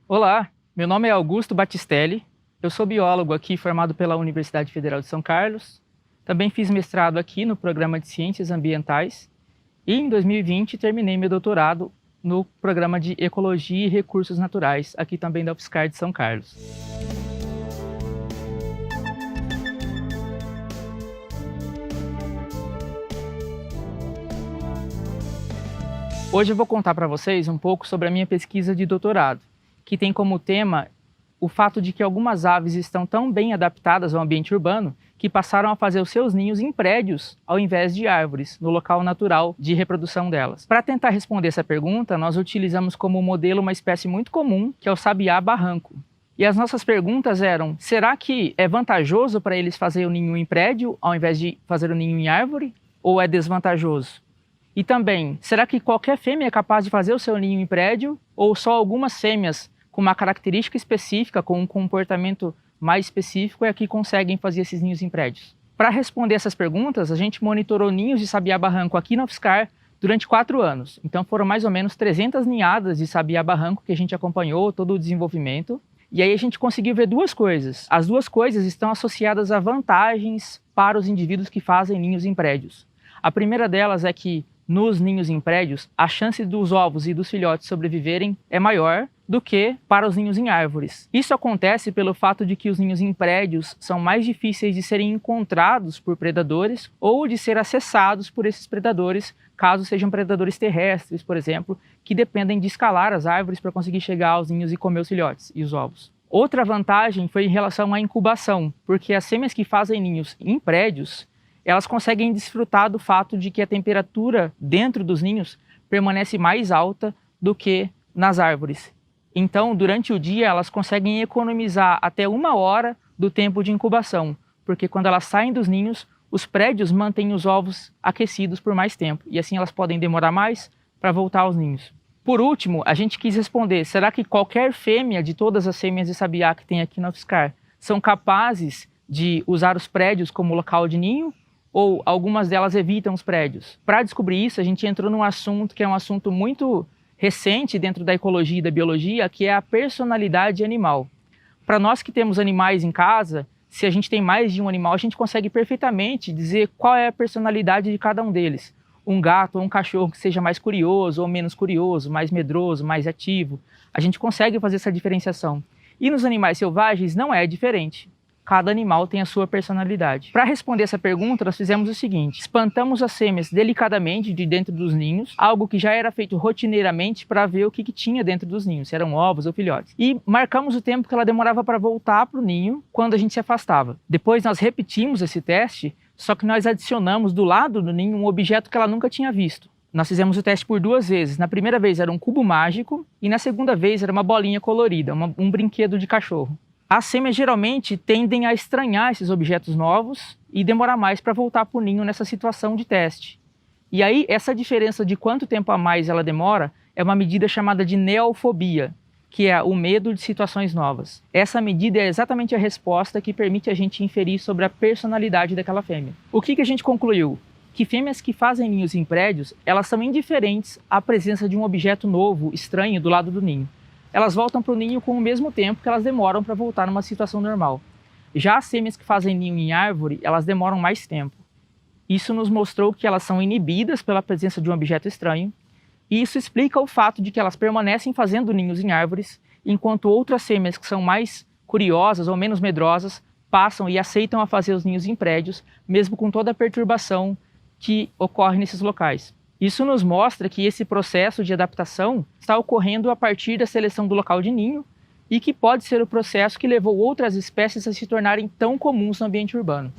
Olá, meu nome é Augusto Battistelli, eu sou biólogo aqui formado pela Universidade Federal de São Carlos, também fiz mestrado aqui no programa de Ciências Ambientais e em 2020 terminei meu doutorado no programa de Ecologia e Recursos Naturais, aqui também da UFSCar de São Carlos. Hoje eu vou contar para vocês um pouco sobre a minha pesquisa de doutorado, que tem como tema o fato de que algumas aves estão tão bem adaptadas ao ambiente urbano que passaram a fazer os seus ninhos em prédios ao invés de árvores, no local natural de reprodução delas. Para tentar responder essa pergunta, nós utilizamos como modelo uma espécie muito comum, que é o sabiá-barranco. E as nossas perguntas eram: será que é vantajoso para eles fazer o ninho em prédio ao invés de fazer o ninho em árvore? Ou é desvantajoso? E também, será que qualquer fêmea é capaz de fazer o seu ninho em prédio? Ou só algumas fêmeas com uma característica específica, com um comportamento mais específico, é que conseguem fazer esses ninhos em prédios? Para responder essas perguntas, a gente monitorou ninhos de sabiá-barranco aqui na UFSCar durante 4 anos. Então foram mais ou menos 300 ninhadas de sabiá-barranco que a gente acompanhou todo o desenvolvimento. E aí a gente conseguiu ver duas coisas. As duas coisas estão associadas a vantagens para os indivíduos que fazem ninhos em prédios. A primeira delas é que nos ninhos em prédios, a chance dos ovos e dos filhotes sobreviverem é maior do que para os ninhos em árvores. Isso acontece pelo fato de que os ninhos em prédios são mais difíceis de serem encontrados por predadores ou de ser acessados por esses predadores, caso sejam predadores terrestres, por exemplo, que dependem de escalar as árvores para conseguir chegar aos ninhos e comer os filhotes e os ovos. Outra vantagem foi em relação à incubação, porque as fêmeas que fazem ninhos em prédios, elas conseguem desfrutar do fato de que a temperatura dentro dos ninhos permanece mais alta do que nas árvores. Então, durante o dia, elas conseguem economizar até 1 hora do tempo de incubação, porque quando elas saem dos ninhos, os prédios mantêm os ovos aquecidos por mais tempo, e assim elas podem demorar mais para voltar aos ninhos. Por último, a gente quis responder: será que qualquer fêmea de todas as fêmeas de sabiá que tem aqui na UFSCar são capazes de usar os prédios como local de ninho? Ou algumas delas evitam os prédios? Para descobrir isso, a gente entrou num assunto que é um assunto muito recente dentro da ecologia e da biologia, que é a personalidade animal. Para nós que temos animais em casa, se a gente tem mais de um animal, a gente consegue perfeitamente dizer qual é a personalidade de cada um deles. Um gato ou um cachorro que seja mais curioso ou menos curioso, mais medroso, mais ativo. A gente consegue fazer essa diferenciação. E nos animais selvagens não é diferente. Cada animal tem a sua personalidade. Para responder essa pergunta, nós fizemos o seguinte: espantamos as fêmeas delicadamente de dentro dos ninhos, algo que já era feito rotineiramente para ver o que tinha dentro dos ninhos, se eram ovos ou filhotes. E marcamos o tempo que ela demorava para voltar para o ninho quando a gente se afastava. Depois nós repetimos esse teste, só que nós adicionamos do lado do ninho um objeto que ela nunca tinha visto. Nós fizemos o teste por 2 vezes. Na primeira vez era um cubo mágico e na segunda vez era uma bolinha colorida, um brinquedo de cachorro. As fêmeas geralmente tendem a estranhar esses objetos novos e demorar mais para voltar para o ninho nessa situação de teste. E aí, essa diferença de quanto tempo a mais ela demora é uma medida chamada de neofobia, que é o medo de situações novas. Essa medida é exatamente a resposta que permite a gente inferir sobre a personalidade daquela fêmea. O que a gente concluiu? Que fêmeas que fazem ninhos em prédios, elas são indiferentes à presença de um objeto novo, estranho, do lado do ninho. Elas voltam para o ninho com o mesmo tempo que elas demoram para voltar numa situação normal. Já as fêmeas que fazem ninho em árvore, elas demoram mais tempo. Isso nos mostrou que elas são inibidas pela presença de um objeto estranho, e isso explica o fato de que elas permanecem fazendo ninhos em árvores, enquanto outras fêmeas que são mais curiosas ou menos medrosas passam e aceitam a fazer os ninhos em prédios, mesmo com toda a perturbação que ocorre nesses locais. Isso nos mostra que esse processo de adaptação está ocorrendo a partir da seleção do local de ninho e que pode ser o processo que levou outras espécies a se tornarem tão comuns no ambiente urbano.